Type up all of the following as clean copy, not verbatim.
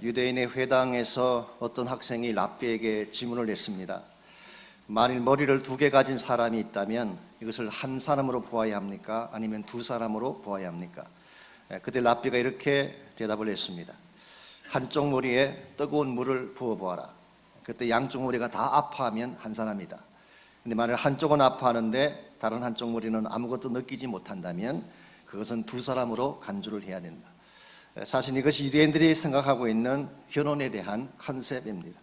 유대인의 회당에서 어떤 학생이 랍비에게 질문을 했습니다. 만일 머리를 2개 가진 사람이 있다면 이것을 한 사람으로 보아야 합니까? 아니면 2 사람으로 보아야 합니까? 그때 랍비가 이렇게 대답을 했습니다. 한쪽 머리에 뜨거운 물을 부어보아라. 그때 양쪽 머리가 다 아파하면 한 사람이다. 근데 만일 한쪽은 아파하는데 다른 한쪽 머리는 아무것도 느끼지 못한다면 그것은 2 사람으로 간주를 해야 된다. 사실 이것이 유대인들이 생각하고 있는 결혼에 대한 컨셉입니다.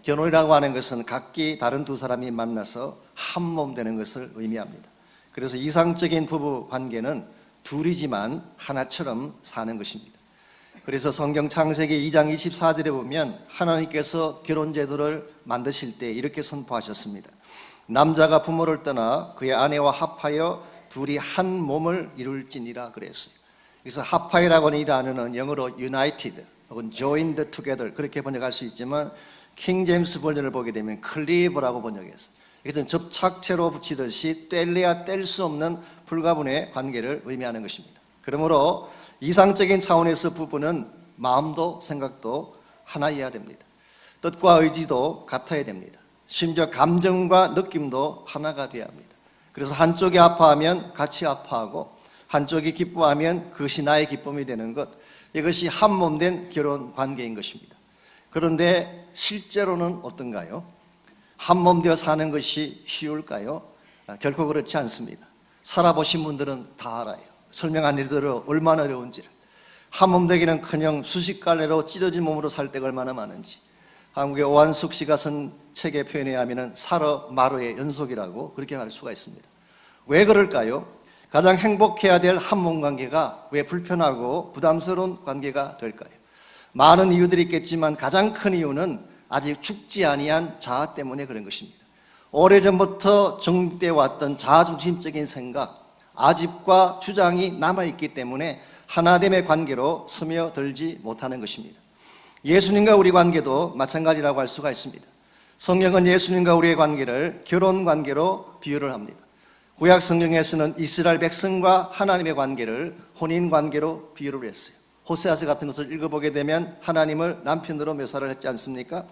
결혼이라고 하는 것은 각기 다른 2 사람이 만나서 한 몸 되는 것을 의미합니다. 그래서 이상적인 부부 관계는 둘이지만 하나처럼 사는 것입니다. 그래서 성경 창세기 2장 24절에 보면 하나님께서 결혼 제도를 만드실 때 이렇게 선포하셨습니다. 남자가 부모를 떠나 그의 아내와 합하여 둘이 한 몸을 이룰지니라 그랬어요. 그래서 합하이라고 하는 이 단어는 영어로 united 혹은 joined together 그렇게 번역할 수 있지만 킹 제임스 버전을 보게 되면 클리브라고 번역했어요. 이것은 접착체로 붙이듯이 뗄래야 뗄 수 없는 불가분의 관계를 의미하는 것입니다. 그러므로 이상적인 차원에서 부부는 마음도 생각도 하나여야 됩니다. 뜻과 의지도 같아야 됩니다. 심지어 감정과 느낌도 하나가 되어야 합니다. 그래서 한쪽이 아파하면 같이 아파하고 한쪽이 기뻐하면 그것이 나의 기쁨이 되는 것, 이것이 한 몸 된 결혼 관계인 것입니다. 그런데 실제로는 어떤가요? 한 몸 되어 사는 것이 쉬울까요? 결코 그렇지 않습니다. 살아보신 분들은 다 알아요. 설명한 일들은 얼마나 어려운지를. 한 몸 되기는커녕 수십갈래로 찢어진 몸으로 살 때가 얼마나 많은지. 한국의 오한숙 씨가 쓴 책에 표현해 하면 사러 마루의 연속이라고 그렇게 할 수가 있습니다. 왜 그럴까요? 가장 행복해야 될 한 몸 관계가 왜 불편하고 부담스러운 관계가 될까요? 많은 이유들이 있겠지만 가장 큰 이유는 아직 죽지 아니한 자아 때문에 그런 것입니다. 오래전부터 정립되어 왔던 자아중심적인 생각, 아집과 주장이 남아있기 때문에 하나됨의 관계로 스며들지 못하는 것입니다. 예수님과 우리 관계도 마찬가지라고 할 수가 있습니다. 성경은 예수님과 우리의 관계를 결혼 관계로 비유를 합니다. 구약 성경에서는 이스라엘 백성과 하나님의 관계를 혼인 관계로 비유를 했어요. 호세아서 같은 것을 읽어보게 되면 하나님을 남편으로 묘사를 했지 않습니까?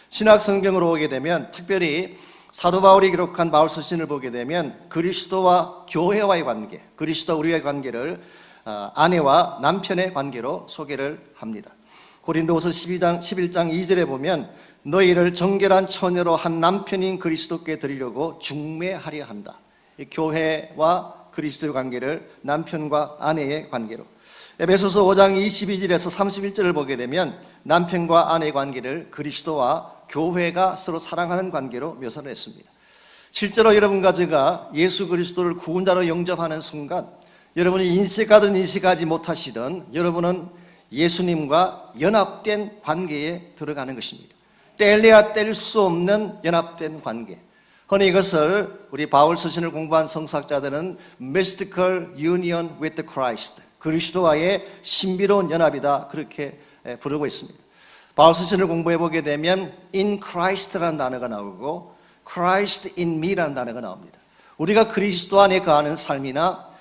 신약 성경으로 오게 되면 특별히 사도 바울이 기록한 바울 서신을 보게 되면 그리스도와 교회와의 관계, 그리스도와 우리의 관계를 아내와 남편의 관계로 소개를 합니다. 고린도후서 11장 2절에 보면 너희를 정결한 처녀로 한 남편인 그리스도께 드리려고 중매하려 한다. 이 교회와 그리스도의 관계를 남편과 아내의 관계로, 에베소서 5장 22절에서 31절을 보게 되면 남편과 아내의 관계를 그리스도와 교회가 서로 사랑하는 관계로 묘사를 했습니다. 실제로 여러분과 제가 예수 그리스도를 구원자로 영접하는 순간 여러분이 인식하든 인식하지 못하시든 여러분은 예수님과 연합된 관계에 들어가는 것입니다. 뗄래야 뗄 수 없는 연합된 관계. 흔히 이것을 우리 바울 서신을 공부한 성서학자들은 mystical union with Christ, 그리스도와의 신비로운 연합이다 그렇게 부르고 있습니다. 바울 서신을 공부해 보게 되면 in Christ라는 단어가 나오고 Christ in me라는 단어가 나옵니다. 우리가 그리스도 안에 거하는 삶이나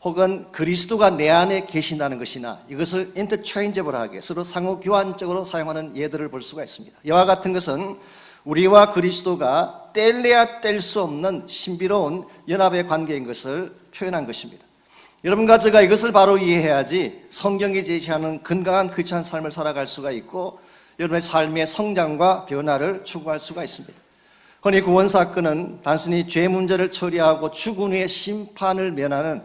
혹은 그리스도가 내 안에 계신다는 것이나 이것을 interchangeable하게 서로 상호 교환적으로 사용하는 예들을 볼 수가 있습니다. 이와 같은 것은 우리와 그리스도가 뗄래야 뗄 수 없는 신비로운 연합의 관계인 것을 표현한 것입니다. 여러분과 제가 이것을 바로 이해해야지 성경이 제시하는 건강한 크리스찬 삶을 살아갈 수가 있고 여러분의 삶의 성장과 변화를 추구할 수가 있습니다. 흔히 구원 사건은 단순히 죄 문제를 처리하고 죽은 후에 심판을 면하는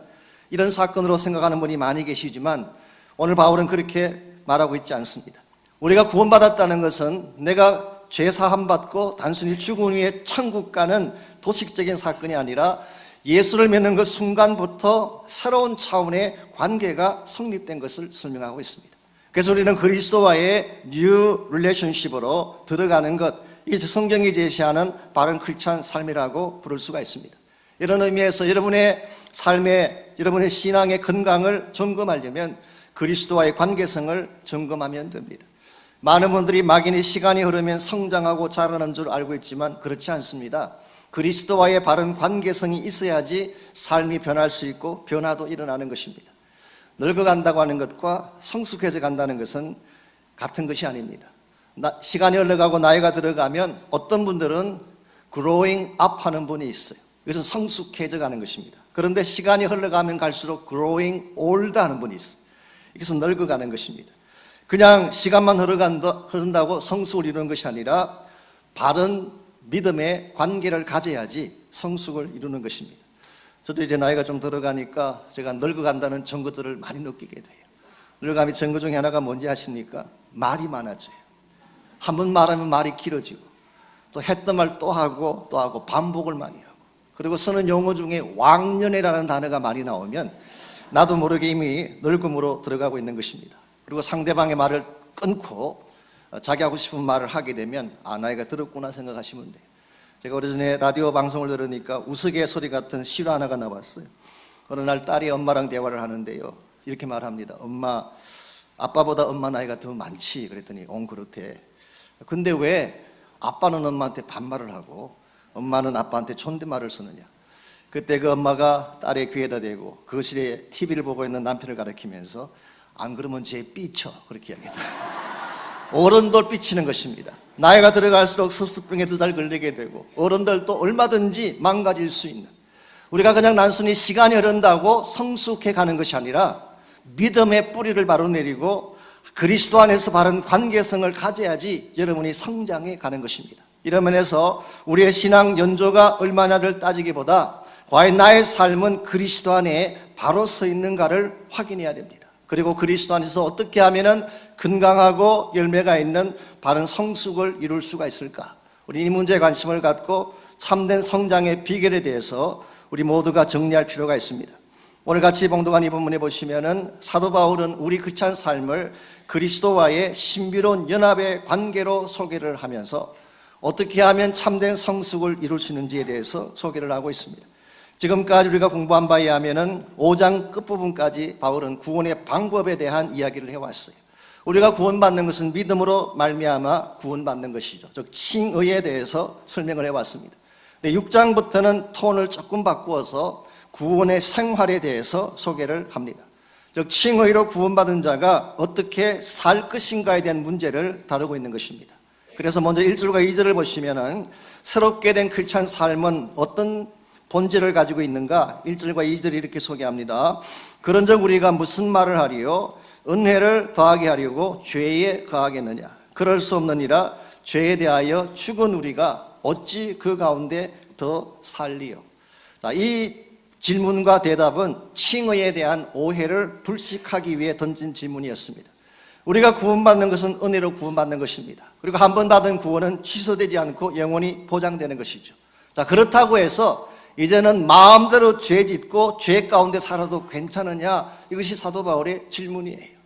이런 사건으로 생각하는 분이 많이 계시지만 오늘 바울은 그렇게 말하고 있지 않습니다. 우리가 구원받았다는 것은 내가 죄 사함 받고 단순히 죽은 후에 천국 가는 도식적인 사건이 아니라 예수를 믿는 그 순간부터 새로운 차원의 관계가 성립된 것을 설명하고 있습니다. 그래서 우리는 그리스도와의 뉴 릴레이션십으로 들어가는 것, 이게 성경이 제시하는 바른 크리스찬 삶이라고 부를 수가 있습니다. 이런 의미에서 여러분의 삶의, 여러분의 신앙의 건강을 점검하려면 그리스도와의 관계성을 점검하면 됩니다. 많은 분들이 막연히 시간이 흐르면 성장하고 자라는 줄 알고 있지만 그렇지 않습니다. 그리스도와의 바른 관계성이 있어야지 삶이 변할 수 있고 변화도 일어나는 것입니다. 늙어간다고 하는 것과 성숙해져 간다는 것은 같은 것이 아닙니다. 시간이 흘러가고 나이가 들어가면 어떤 분들은 growing up 하는 분이 있어요. 이것은 성숙해져 가는 것입니다. 그런데 시간이 흘러가면 갈수록 growing old 하는 분이 있어요. 이것은 늙어가는 것입니다. 그냥 시간만 흐른다고 성숙을 이루는 것이 아니라 바른 믿음의 관계를 가져야지 성숙을 이루는 것입니다. 저도 이제 나이가 좀 들어가니까 제가 늙어간다는 증거들을 많이 느끼게 돼요. 늙어감의 증거 중에 하나가 뭔지 아십니까? 말이 많아져요. 한 번 말하면 말이 길어지고 또 했던 말 또 하고 또 하고 반복을 많이 하고, 그리고 쓰는 용어 중에 왕년이라는 단어가 많이 나오면 나도 모르게 이미 늙음으로 들어가고 있는 것입니다. 그리고 상대방의 말을 끊고 자기 하고 싶은 말을 하게 되면 나이가 들었구나 생각하시면 돼요. 제가 오래전에 라디오 방송을 들으니까 우스갯소리 같은 실화 하나가 나왔어요. 어느 날 딸이 엄마랑 대화를 하는데요, 이렇게 말합니다. 엄마, 아빠보다 엄마 나이가 더 많지? 그랬더니 그렇대. 근데 왜 아빠는 엄마한테 반말을 하고 엄마는 아빠한테 존댓말을 쓰느냐? 그때 그 엄마가 딸의 귀에다 대고 거실에 TV를 보고 있는 남편을 가리키면서 안 그러면 쟤 삐쳐, 그렇게 이야기해요. 어른들 삐치는 것입니다. 나이가 들어갈수록 습습병에 더 잘 걸리게 되고 어른들도 얼마든지 망가질 수 있는, 우리가 그냥 단순히 시간이 흐른다고 성숙해 가는 것이 아니라 믿음의 뿌리를 바로 내리고 그리스도 안에서 바른 관계성을 가져야지 여러분이 성장해 가는 것입니다. 이런 면에서 우리의 신앙 연조가 얼마나를 따지기보다 과연 나의 삶은 그리스도 안에 바로 서 있는가를 확인해야 됩니다. 그리고 그리스도 안에서 어떻게 하면 건강하고 열매가 있는 바른 성숙을 이룰 수가 있을까? 우리 이 문제에 관심을 갖고 참된 성장의 비결에 대해서 우리 모두가 정리할 필요가 있습니다. 오늘 같이 봉독한 이 본문에 보시면은 사도 바울은 우리 크리스찬 삶을 그리스도와의 신비로운 연합의 관계로 소개를 하면서 어떻게 하면 참된 성숙을 이룰 수 있는지에 대해서 소개를 하고 있습니다. 지금까지 우리가 공부한 바에 하면은 5장 끝부분까지 바울은 구원의 방법에 대한 이야기를 해왔어요. 우리가 구원받는 것은 믿음으로 말미암아 구원받는 것이죠. 즉 칭의에 대해서 설명을 해왔습니다. 6장부터는 톤을 조금 바꾸어서 구원의 생활에 대해서 소개를 합니다. 즉 칭의로 구원받은 자가 어떻게 살 것인가에 대한 문제를 다루고 있는 것입니다. 그래서 먼저 1절과 2절을 보시면은 새롭게 된 크리스찬 삶은 어떤 본질을 가지고 있는가? 1절과 2절이 이렇게 소개합니다. 그런즉 우리가 무슨 말을 하리요? 은혜를 더하게 하려고 죄에 거하겠느냐? 그럴 수 없느니라. 죄에 대하여 죽은 우리가 어찌 그 가운데 더 살리요? 자, 이 질문과 대답은 칭의에 대한 오해를 불식하기 위해 던진 질문이었습니다. 우리가 구원받는 것은 은혜로 구원받는 것입니다. 그리고 한 번 받은 구원은 취소되지 않고 영원히 보장되는 것이죠. 자, 그렇다고 해서 이제는 마음대로 죄 짓고 죄 가운데 살아도 괜찮으냐? 이것이 사도 바울의 질문이에요.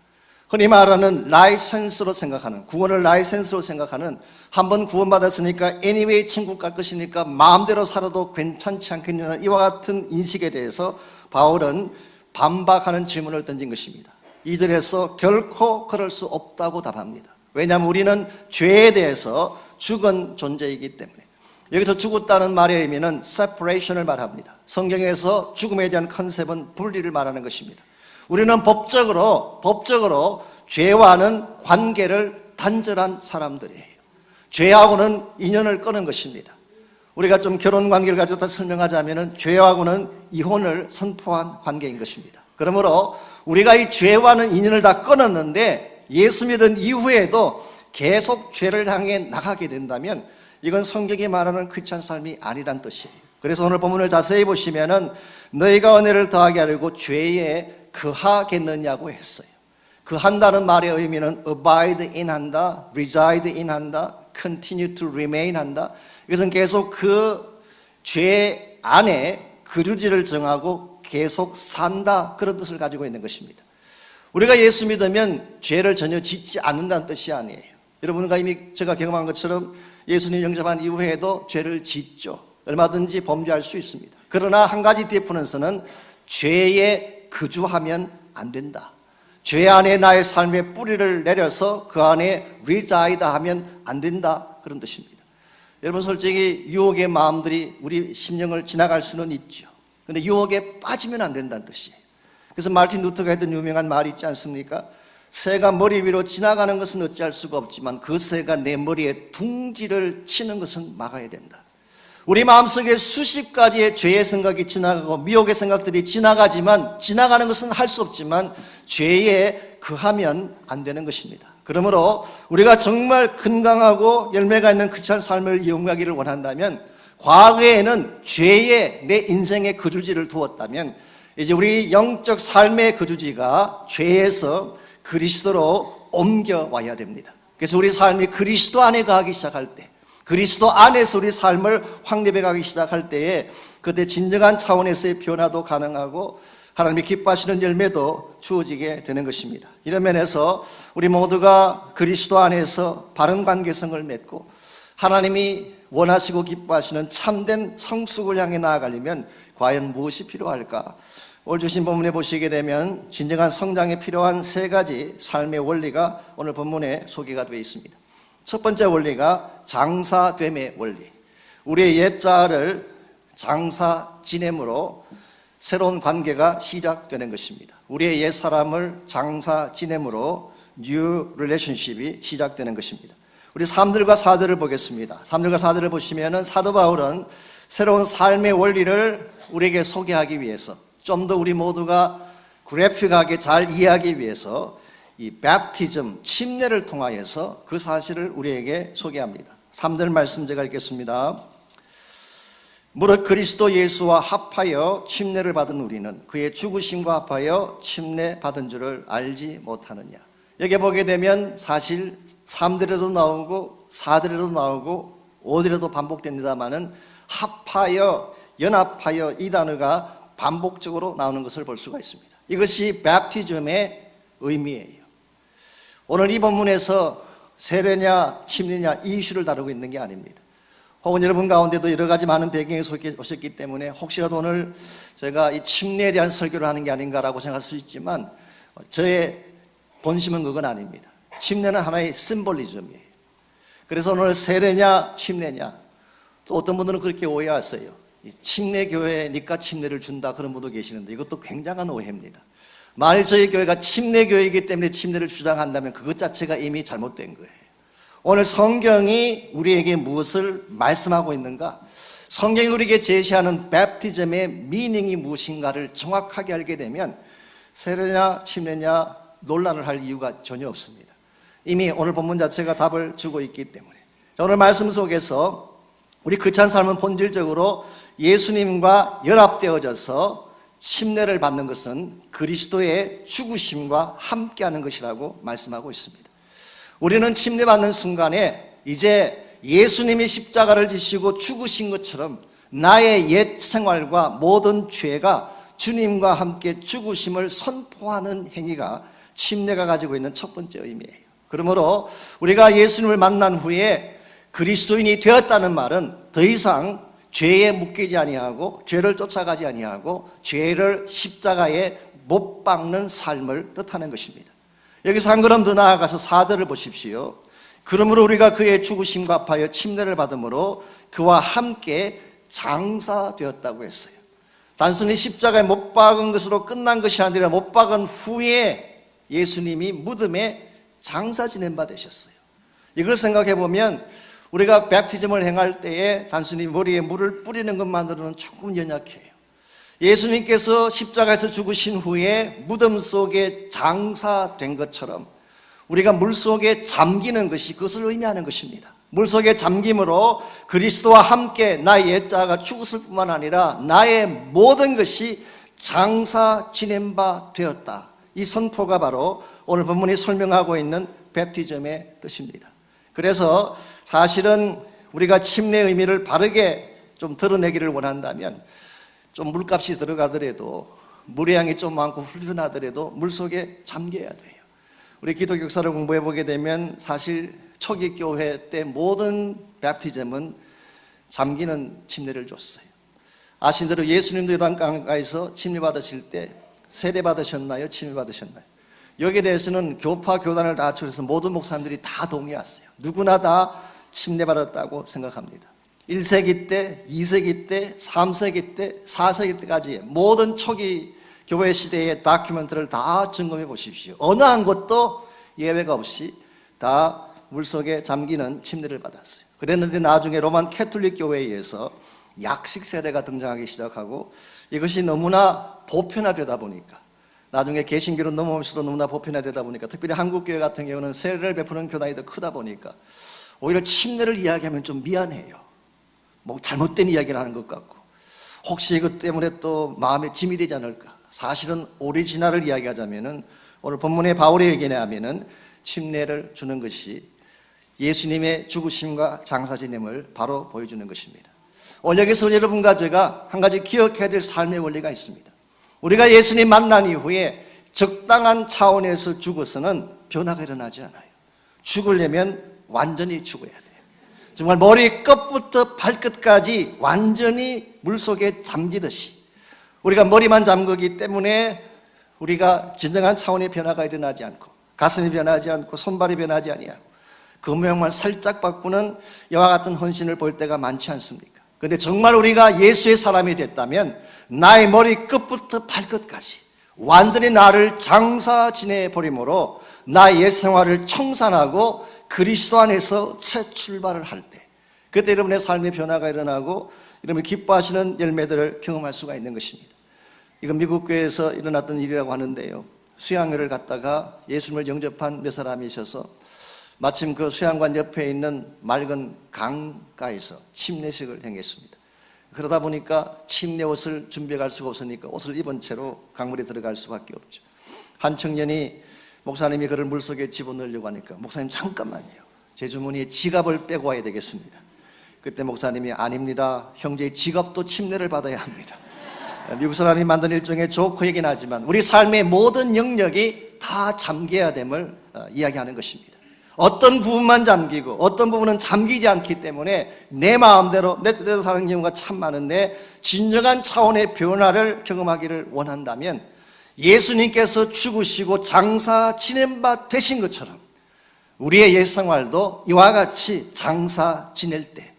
흔히 말하는 라이센스로 생각하는, 구원을 라이센스로 생각하는, 한번 구원받았으니까 anyway 천국 갈 것이니까 마음대로 살아도 괜찮지 않겠냐는 이와 같은 인식에 대해서 바울은 반박하는 질문을 던진 것입니다. 2절에서 결코 그럴 수 없다고 답합니다. 왜냐하면 우리는 죄에 대해서 죽은 존재이기 때문에. 여기서 죽었다는 말의 의미는 separation을 말합니다. 성경에서 죽음에 대한 컨셉은 분리를 말하는 것입니다. 우리는 법적으로 죄와는 관계를 단절한 사람들이에요. 죄하고는 인연을 끊은 것입니다. 우리가 좀 결혼 관계를 가지고 다 설명하자면 죄하고는 이혼을 선포한 관계인 것입니다. 그러므로 우리가 이 죄와는 인연을 다 끊었는데 예수 믿은 이후에도 계속 죄를 향해 나가게 된다면 이건 성경이 말하는 크리스찬 삶이 아니란 뜻이에요. 그래서 오늘 본문을 자세히 보시면은 너희가 은혜를 더하게 하려고 죄에 거하겠느냐고 했어요. 거한다는 말의 의미는 abide in 한다, reside in 한다, continue to remain 한다. 이것은 계속 그 죄 안에 거주지를 정하고 계속 산다, 그런 뜻을 가지고 있는 것입니다. 우리가 예수 믿으면 죄를 전혀 짓지 않는다는 뜻이 아니에요. 여러분과 이미 제가 경험한 것처럼 예수님 영접한 이후에도 죄를 짓죠. 얼마든지 범죄할 수 있습니다. 그러나 한 가지 디퍼런스는 죄에 거주하면 안 된다. 죄 안에 나의 삶의 뿌리를 내려서 그 안에 reside 하면 안 된다, 그런 뜻입니다. 여러분 솔직히 유혹의 마음들이 우리 심령을 지나갈 수는 있죠. 근데 유혹에 빠지면 안 된다는 뜻이에요. 그래서 마르틴 루터가 했던 유명한 말이 있지 않습니까? 새가 머리 위로 지나가는 것은 어찌할 수가 없지만 그 새가 내 머리에 둥지를 치는 것은 막아야 된다. 우리 마음속에 수십 가지의 죄의 생각이 지나가고 미혹의 생각들이 지나가지만 지나가는 것은 할 수 없지만 죄에 그하면 안 되는 것입니다. 그러므로 우리가 정말 건강하고 열매가 있는 크리스찬 삶을 이용하기를 원한다면 과거에는 죄에 내 인생의 거주지를 두었다면 이제 우리 영적 삶의 거주지가 죄에서 그리스도로 옮겨와야 됩니다. 그래서 우리 삶이 그리스도 안에 가기 시작할 때 그리스도 안에서 우리 삶을 확립해 가기 시작할 때에 그때 진정한 차원에서의 변화도 가능하고 하나님이 기뻐하시는 열매도 주어지게 되는 것입니다. 이런 면에서 우리 모두가 그리스도 안에서 바른 관계성을 맺고 하나님이 원하시고 기뻐하시는 참된 성숙을 향해 나아가려면 과연 무엇이 필요할까? 오늘 주신 본문에 보시게 되면 진정한 성장에 필요한 세 가지 삶의 원리가 오늘 본문에 소개가 되어 있습니다. 첫 번째 원리가 장사됨의 원리. 우리의 옛자를 장사 지냄으로 새로운 관계가 시작되는 것입니다. 우리의 옛사람을 장사 지냄으로 new relationship이 시작되는 것입니다. 우리 3절과 4절을 보겠습니다. 3절과 4절을 보시면 사도 바울은 새로운 삶의 원리를 우리에게 소개하기 위해서 좀 더 우리 모두가 그래픽하게 잘 이해하기 위해서 이 베프티즘, 침례를 통하여서 그 사실을 우리에게 소개합니다. 3절 말씀 제가 읽겠습니다. 무릇 그리스도 예수와 합하여 침례를 받은 우리는 그의 죽으심과 합하여 침례 받은 줄을 알지 못하느냐. 여기 보게 되면 사실 3절에도 나오고 4절에도 나오고 5절에도 반복됩니다마는 합하여, 연합하여 이 단어가 반복적으로 나오는 것을 볼 수가 있습니다. 이것이 베프티즘의 의미예요. 오늘 이 본문에서 세례냐 침례냐 이 이슈를 다루고 있는 게 아닙니다. 혹은 여러분 가운데도 여러 가지 많은 배경에서 오셨기 때문에 혹시라도 오늘 제가 이 침례에 대한 설교를 하는 게 아닌가라고 생각할 수 있지만 저의 본심은 그건 아닙니다. 침례는 하나의 심볼리즘이에요. 그래서 오늘 세례냐 침례냐 또 어떤 분들은 그렇게 오해하세요. 침례교회니까 침례를 준다 그런 분도 계시는데 이것도 굉장한 오해입니다. 만일 저희 교회가 침례교회이기 때문에 침례를 주장한다면 그것 자체가 이미 잘못된 거예요. 오늘 성경이 우리에게 무엇을 말씀하고 있는가? 성경이 우리에게 제시하는 베프티즘의 미닝이 무엇인가를 정확하게 알게 되면 세례냐 침례냐 논란을 할 이유가 전혀 없습니다. 이미 오늘 본문 자체가 답을 주고 있기 때문에 오늘 말씀 속에서 우리 크리스찬 삶은 본질적으로 예수님과 연합되어져서 침례를 받는 것은 그리스도의 죽으심과 함께하는 것이라고 말씀하고 있습니다. 우리는 침례받는 순간에 이제 예수님이 십자가를 지시고 죽으신 것처럼 나의 옛 생활과 모든 죄가 주님과 함께 죽으심을 선포하는 행위가 침례가 가지고 있는 첫 번째 의미예요. 그러므로 우리가 예수님을 만난 후에 그리스도인이 되었다는 말은 더 이상 죄에 묶이지 아니하고 죄를 쫓아가지 아니하고 죄를 십자가에 못 박는 삶을 뜻하는 것입니다. 여기서 한 걸음 더 나아가서 4절을 보십시오. 그러므로 우리가 그의 죽으심과 합하여 침례를 받음으로 그와 함께 장사되었다고 했어요. 단순히 십자가에 못 박은 것으로 끝난 것이 아니라 못 박은 후에 예수님이 무덤에 장사 지낸 바 되셨어요. 이걸 생각해 보면 우리가 베프티즘을 행할 때에 단순히 머리에 물을 뿌리는 것만으로는 조금 연약해요. 예수님께서 십자가에서 죽으신 후에 무덤 속에 장사된 것처럼 우리가 물 속에 잠기는 것이 그것을 의미하는 것입니다. 물 속에 잠김으로 그리스도와 함께 나의 옛자가 죽었을 뿐만 아니라 나의 모든 것이 장사 지낸 바 되었다. 이 선포가 바로 오늘 본문이 설명하고 있는 베프티즘의 뜻입니다. 그래서 사실은 우리가 침례의 의미를 바르게 좀 드러내기를 원한다면 좀 물값이 들어가더라도 물의 양이 좀 많고 불편하더라도 물속에 잠겨야 돼요. 우리 기독교 역사를 공부해 보게 되면 사실 초기 교회 때 모든 베프티즘은 잠기는 침례를 줬어요. 아신 대로 예수님도 요단강가에서 침례 받으실 때 세례 받으셨나요? 침례 받으셨나요? 여기에 대해서는 교파 교단을 다 초래해서 모든 목사님들이 다 동의했어요. 누구나 다 침례받았다고 생각합니다. 1세기 때, 2세기 때, 3세기 때, 4세기 때까지 모든 초기 교회 시대의 다큐멘터리를 다 점검해 보십시오. 어느 한 곳도 예외가 없이 다 물속에 잠기는 침례를 받았어요. 그랬는데 나중에 로만 캐톨릭 교회에 의해서 약식 세례가 등장하기 시작하고 이것이 너무나 보편화되다 보니까 나중에 개신교로 넘어올수록 너무나 보편화되다 보니까 특별히 한국교회 같은 경우는 세례를 베푸는 교단이 더 크다 보니까 오히려 침례를 이야기하면 좀 미안해요. 뭐 잘못된 이야기를 하는 것 같고 혹시 이것 때문에 또 마음에 짐이 되지 않을까. 사실은 오리지널을 이야기하자면은 오늘 본문의 바울의 의견에 하면은 침례를 주는 것이 예수님의 죽으심과 장사지냄을 바로 보여주는 것입니다. 오늘 여기서 여러분과 제가 한 가지 기억해야 될 삶의 원리가 있습니다. 우리가 예수님 만난 이후에 적당한 차원에서 죽어서는 변화가 일어나지 않아요. 죽으려면 완전히 죽어야 돼요. 정말 머리 끝부터 발끝까지 완전히 물속에 잠기듯이 우리가 머리만 잠그기 때문에 우리가 진정한 차원의 변화가 일어나지 않고 가슴이 변하지 않고 손발이 변하지 아니하고 그 모양만 살짝 바꾸는 이와 같은 헌신을 볼 때가 많지 않습니까? 그런데 정말 우리가 예수의 사람이 됐다면 나의 머리 끝부터 발끝까지 완전히 나를 장사 지내 버림으로 나의 옛 생활을 청산하고 그리스도 안에서 새 출발을 할 때 그때 여러분의 삶의 변화가 일어나고 여러분이 기뻐하시는 열매들을 경험할 수가 있는 것입니다. 이건 미국 교회에서 일어났던 일이라고 하는데요. 수양회를 갔다가 예수님을 영접한 몇 사람이 있어서 마침 그 수양관 옆에 있는 맑은 강가에서 침례식을 행했습니다. 그러다 보니까 침례 옷을 준비해 갈 수가 없으니까 옷을 입은 채로 강물에 들어갈 수밖에 없죠. 한 청년이 목사님이 그를 물속에 집어넣으려고 하니까 목사님 잠깐만요. 제 주머니에 지갑을 빼고 와야 되겠습니다. 그때 목사님이 아닙니다. 형제의 지갑도 침례를 받아야 합니다. 미국 사람이 만든 일종의 조크이긴 하지만 우리 삶의 모든 영역이 다 잠겨야 됨을 이야기하는 것입니다. 어떤 부분만 잠기고 어떤 부분은 잠기지 않기 때문에 내 마음대로 내 뜻대로 사는 경우가 참 많은데 진정한 차원의 변화를 경험하기를 원한다면 예수님께서 죽으시고 장사 지낸 바 되신 것처럼 우리의 옛 생활도 이와 같이 장사 지낼 때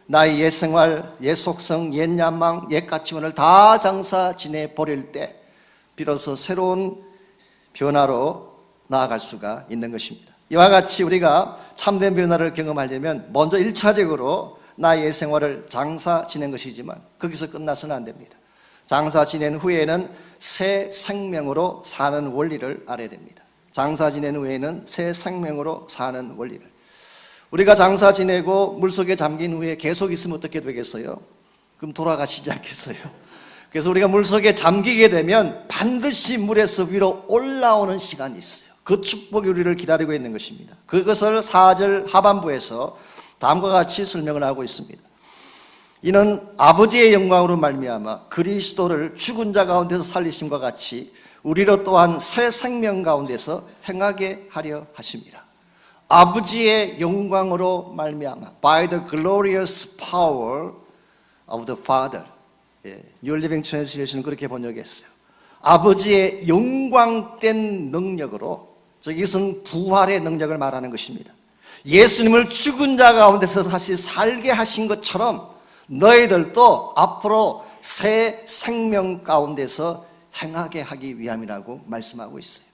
나의 옛 생활, 옛 속성, 옛 야망, 옛 가치관을 다 장사 지내 버릴 때 비로소 새로운 변화로 나아갈 수가 있는 것입니다. 이와 같이 우리가 참된 변화를 경험하려면 먼저 1차적으로 나의 옛 생활을 장사 지낸 것이지만 거기서 끝나서는 안 됩니다. 장사 지낸 후에는 새 생명으로 사는 원리를 알아야 됩니다. 장사 지낸 후에는 새 생명으로 사는 원리를. 우리가 장사 지내고 물속에 잠긴 후에 계속 있으면 어떻게 되겠어요? 그럼 돌아가시지 않겠어요? 그래서 우리가 물속에 잠기게 되면 반드시 물에서 위로 올라오는 시간이 있어요. 그 축복이 우리를 기다리고 있는 것입니다. 그것을 4절 하반부에서 다음과 같이 설명을 하고 있습니다. 이는 아버지의 영광으로 말미암아 그리스도를 죽은 자 가운데서 살리심과 같이 우리로 또한 새 생명 가운데서 행하게 하려 하십니다. 아버지의 영광으로 말미암아 by the glorious power of the Father. New Living Translation은 그렇게 번역했어요. 아버지의 영광된 능력으로, 이것은 부활의 능력을 말하는 것입니다. 예수님을 죽은 자 가운데서 다시 살게 하신 것처럼 너희들도 앞으로 새 생명 가운데서 행하게 하기 위함이라고 말씀하고 있어요.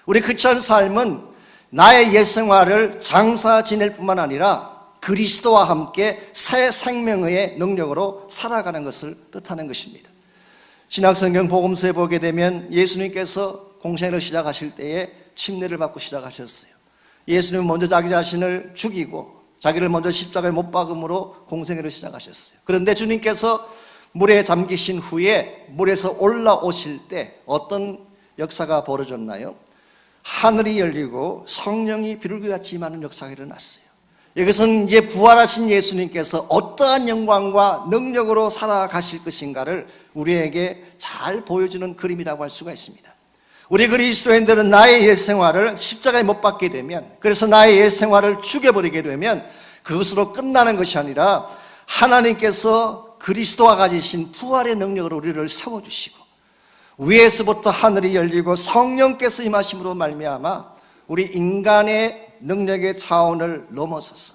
우리 크리스천 삶은 나의 옛 생활을 장사 지낼 뿐만 아니라 그리스도와 함께 새 생명의 능력으로 살아가는 것을 뜻하는 것입니다. 신약성경 복음서에 보게 되면 예수님께서 공생애를 시작하실 때에 침례를 받고 시작하셨어요. 예수님은 먼저 자기 자신을 죽이고 자기를 먼저 십자가에 못 박음으로 공생애를 시작하셨어요. 그런데 주님께서 물에 잠기신 후에 물에서 올라오실 때 어떤 역사가 벌어졌나요? 하늘이 열리고 성령이 비둘기같이 임하는 역사가 일어났어요. 여기서는 이제 부활하신 예수님께서 어떠한 영광과 능력으로 살아가실 것인가를 우리에게 잘 보여주는 그림이라고 할 수가 있습니다. 우리 그리스도인들은 나의 옛 생활을 십자가에 못 박게 되면, 그래서 나의 옛 생활을 죽여버리게 되면 그것으로 끝나는 것이 아니라 하나님께서 그리스도와 가지신 부활의 능력으로 우리를 세워주시고 위에서부터 하늘이 열리고 성령께서 임하심으로 말미암아 우리 인간의 능력의 차원을 넘어서서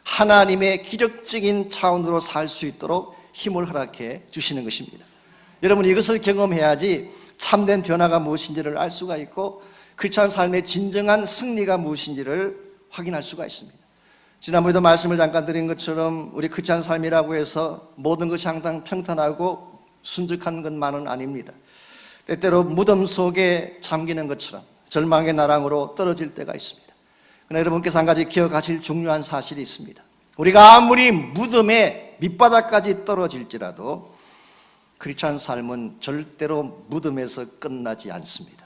하나님의 기적적인 차원으로 살 수 있도록 힘을 허락해 주시는 것입니다. 여러분, 이것을 경험해야지 참된 변화가 무엇인지를 알 수가 있고 크리스찬 삶의 진정한 승리가 무엇인지를 확인할 수가 있습니다. 지난번에도 말씀을 잠깐 드린 것처럼 우리 크리스찬 삶이라고 해서 모든 것이 항상 평탄하고 순적한 것만은 아닙니다. 때때로 무덤 속에 잠기는 것처럼 절망의 나랑으로 떨어질 때가 있습니다. 그러나 여러분께서 한 가지 기억하실 중요한 사실이 있습니다. 우리가 아무리 무덤의 밑바닥까지 떨어질지라도 크리스찬 삶은 절대로 무덤에서 끝나지 않습니다.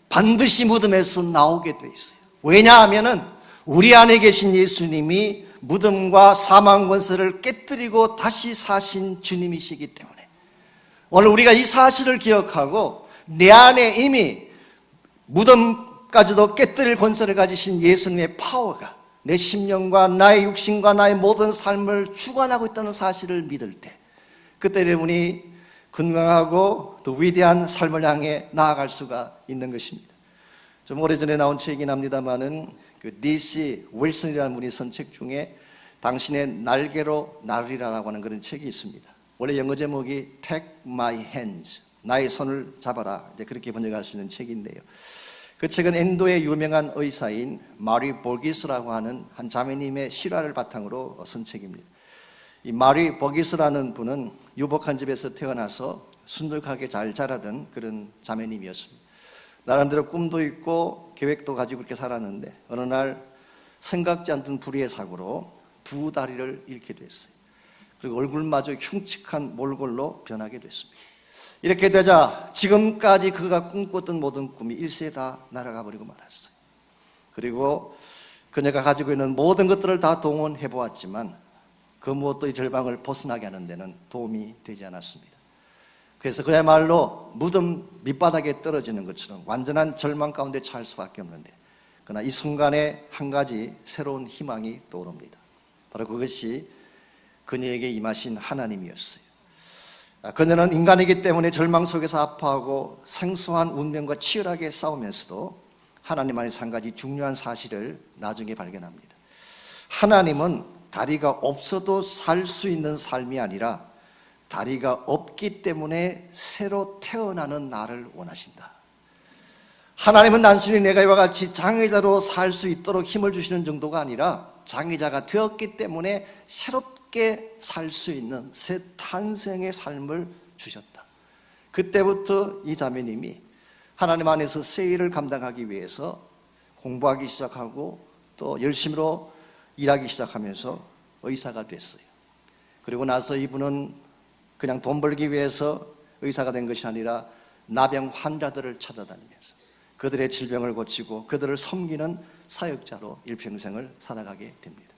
반드시 무덤에서 나오게 돼 있어요. 왜냐하면은 우리 안에 계신 예수님이 무덤과 사망 권세를 깨뜨리고 다시 사신 주님이시기 때문에 오늘 우리가 이 사실을 기억하고 내 안에 이미 무덤까지도 깨뜨릴 권세를 가지신 예수님의 파워가 내 심령과 나의 육신과 나의 모든 삶을 주관하고 있다는 사실을 믿을 때 그때 여러분이 건강하고 또 위대한 삶을 향해 나아갈 수가 있는 것입니다. 좀 오래전에 나온 책이긴 합니다만은 D.C. 윌슨이라는 분이 쓴 책 중에 당신의 날개로 날으리라라고 하는 그런 책이 있습니다. 원래 영어 제목이 Take My Hands, 나의 손을 잡아라, 이제 그렇게 번역할 수 있는 책인데요. 그 책은 인도의 유명한 의사인 마리 보기스라고 하는 한 자매님의 실화를 바탕으로 쓴 책입니다. 이 마리 보기스라는 분은 유복한 집에서 태어나서 순적하게 잘 자라던 그런 자매님이었습니다. 나름대로 꿈도 있고 계획도 가지고 그렇게 살았는데 어느 날 생각지 않던 불의의 사고로 두 다리를 잃게 됐어요. 그리고 얼굴마저 흉측한 몰골로 변하게 됐습니다. 이렇게 되자 지금까지 그가 꿈꿨던 모든 꿈이 일시에 다 날아가 버리고 말았어요. 그리고 그녀가 가지고 있는 모든 것들을 다 동원해 보았지만 그 무엇도 이 절망을 벗어나게 하는 데는 도움이 되지 않았습니다. 그래서 그야말로 무덤 밑바닥에 떨어지는 것처럼 완전한 절망 가운데 처할 수밖에 없는데 그러나 이 순간에 한 가지 새로운 희망이 떠오릅니다. 바로 그것이 그녀에게 임하신 하나님이었어요. 그녀는 인간이기 때문에 절망 속에서 아파하고 생소한 운명과 치열하게 싸우면서도 하나님 안에서 한 가지 중요한 사실을 나중에 발견합니다. 하나님은 다리가 없어도 살 수 있는 삶이 아니라 다리가 없기 때문에 새로 태어나는 나를 원하신다. 하나님은 단순히 내가 이와 같이 장애자로 살 수 있도록 힘을 주시는 정도가 아니라 장애자가 되었기 때문에 새롭게 살 수 있는 새 탄생의 삶을 주셨다. 그때부터 이 자매님이 하나님 안에서 새 일을 감당하기 위해서 공부하기 시작하고 또 열심히로 일하기 시작하면서 의사가 됐어요. 그리고 나서 이분은 그냥 돈 벌기 위해서 의사가 된 것이 아니라 나병 환자들을 찾아다니면서 그들의 질병을 고치고 그들을 섬기는 사역자로 일평생을 살아가게 됩니다.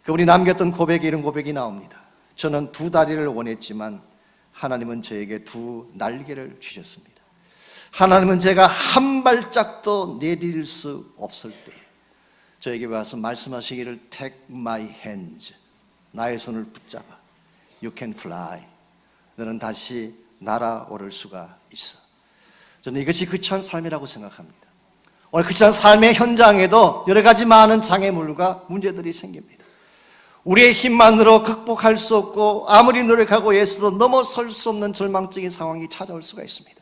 그분이 남겼던 고백이 이런 고백이 나옵니다. 저는 두 다리를 원했지만 하나님은 저에게 두 날개를 주셨습니다. 하나님은 제가 한 발짝도 내릴 수 없을 때 저에게 와서 말씀하시기를 Take my hands, 나의 손을 붙잡아, You can fly, 너는 다시 날아오를 수가 있어. 저는 이것이 크리스찬 삶이라고 생각합니다. 오늘 크리스찬 삶의 현장에도 여러 가지 많은 장애물과 문제들이 생깁니다. 우리의 힘만으로 극복할 수 없고 아무리 노력하고 애써도 넘어설 수 없는 절망적인 상황이 찾아올 수가 있습니다.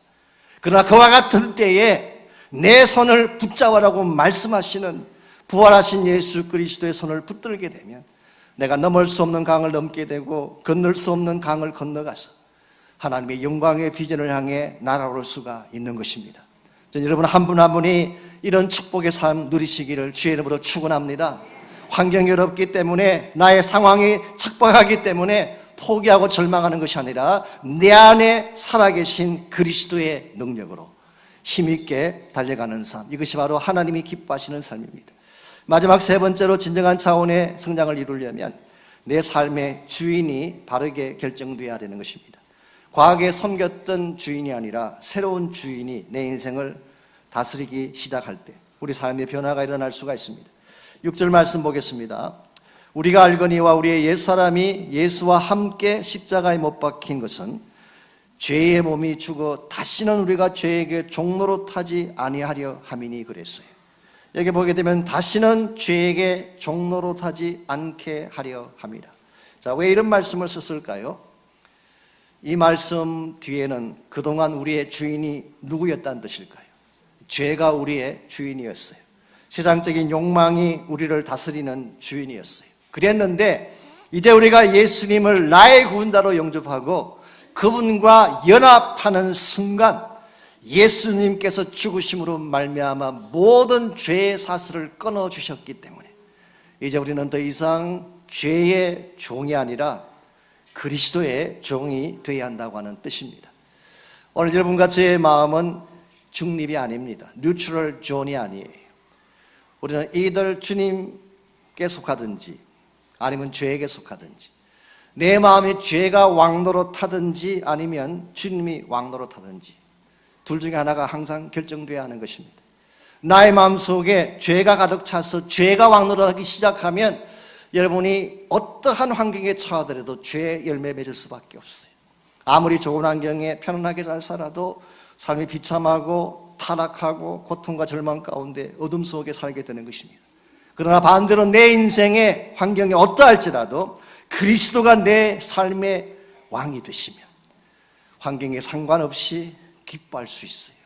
그러나 그와 같은 때에 내 손을 붙잡아라고 말씀하시는 부활하신 예수 그리스도의 손을 붙들게 되면 내가 넘을 수 없는 강을 넘게 되고 건널 수 없는 강을 건너가서 하나님의 영광의 비전을 향해 날아올 수가 있는 것입니다. 저는 여러분 한 분 한 분이 이런 축복의 삶 누리시기를 주의 이름으로 축원합니다. 환경이 어렵기 때문에 나의 상황이 척박하기 때문에 포기하고 절망하는 것이 아니라 내 안에 살아계신 그리스도의 능력으로 힘있게 달려가는 삶, 이것이 바로 하나님이 기뻐하시는 삶입니다. 마지막 세 번째로 진정한 차원의 성장을 이루려면 내 삶의 주인이 바르게 결정되어야 되는 것입니다. 과거에 섬겼던 주인이 아니라 새로운 주인이 내 인생을 다스리기 시작할 때 우리 삶의 변화가 일어날 수가 있습니다. 6절 말씀 보겠습니다. 우리가 알거니와 우리의 옛사람이 예수와 함께 십자가에 못 박힌 것은 죄의 몸이 죽어 다시는 우리가 죄에게 종노릇하지 아니하려 함이니 그랬어요. 여기 보게 되면 다시는 죄에게 종로로 타지 않게 하려 함이라. 자, 왜 이런 말씀을 썼을까요? 이 말씀 뒤에는 그동안 우리의 주인이 누구였다는 뜻일까요? 죄가 우리의 주인이었어요. 세상적인 욕망이 우리를 다스리는 주인이었어요. 그랬는데 이제 우리가 예수님을 나의 구원자로 영접하고 그분과 연합하는 순간 예수님께서 죽으심으로 말미암아 모든 죄의 사슬을 끊어주셨기 때문에 이제 우리는 더 이상 죄의 종이 아니라 그리스도의 종이 되어야 한다고 하는 뜻입니다. 오늘 여러분과 제 마음은 중립이 아닙니다. 뉴트럴 존이 아니에요. 우리는 이들 주님께 속하든지 아니면 죄에게 속하든지, 내 마음에 죄가 왕노릇하든지 아니면 주님이 왕노릇하든지, 둘 중에 하나가 항상 결정돼야 하는 것입니다. 나의 마음속에 죄가 가득 차서 죄가 왕노릇하기 시작하면 여러분이 어떠한 환경에 처하더라도 죄의 열매 맺을 수밖에 없어요. 아무리 좋은 환경에 편안하게 잘 살아도 삶이 비참하고 타락하고 고통과 절망 가운데 어둠 속에 살게 되는 것입니다. 그러나 반대로 내 인생의 환경이 어떠할지라도 그리스도가 내 삶의 왕이 되시면 환경에 상관없이 기뻐할 수 있어요.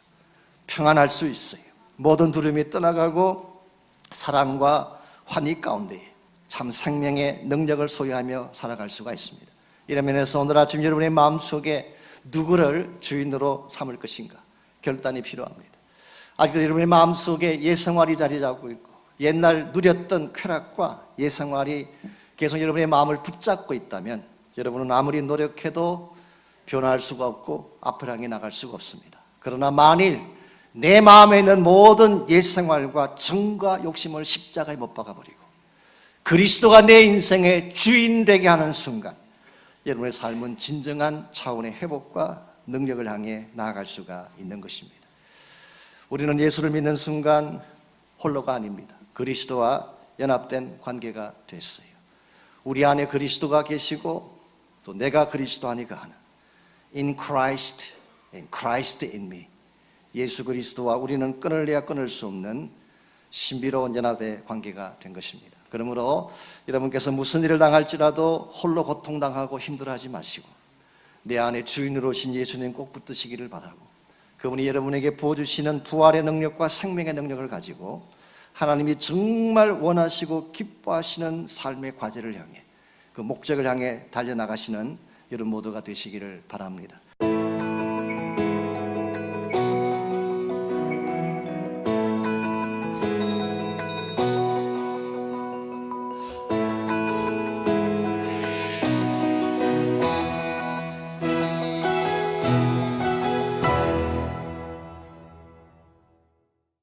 평안할 수 있어요. 모든 두려움이 떠나가고 사랑과 환희 가운데 참 생명의 능력을 소유하며 살아갈 수가 있습니다. 이런 면에서 오늘 아침 여러분의 마음속에 누구를 주인으로 삼을 것인가 결단이 필요합니다. 아직도 여러분의 마음속에 예생활이 자리 잡고 있고 옛날 누렸던 쾌락과 예생활이 계속 여러분의 마음을 붙잡고 있다면 여러분은 아무리 노력해도 변화할 수가 없고 앞을 향해 나갈 수가 없습니다. 그러나 만일 내 마음에 있는 모든 예생활과 정과 욕심을 십자가에 못 박아버리고 그리스도가 내 인생의 주인 되게 하는 순간 여러분의 삶은 진정한 차원의 회복과 능력을 향해 나아갈 수가 있는 것입니다. 우리는 예수를 믿는 순간 홀로가 아닙니다. 그리스도와 연합된 관계가 됐어요. 우리 안에 그리스도가 계시고 또 내가 그리스도 안에 하는 In Christ, in Christ in me. 예수 그리스도와 우리는 끊을래야 끊을 수 없는 신비로운 연합의 관계가 된 것입니다. 그러므로 여러분께서 무슨 일을 당할지라도 홀로 고통당하고 힘들어하지 마시고 내 안에 주인으로 오신 예수님 꼭 붙드시기를 바라고 그분이 여러분에게 부어주시는 부활의 능력과 생명의 능력을 가지고 하나님이 정말 원하시고 기뻐하시는 삶의 과제를 향해 그 목적을 향해 달려나가시는 여러분 모두가 되시기를 바랍니다.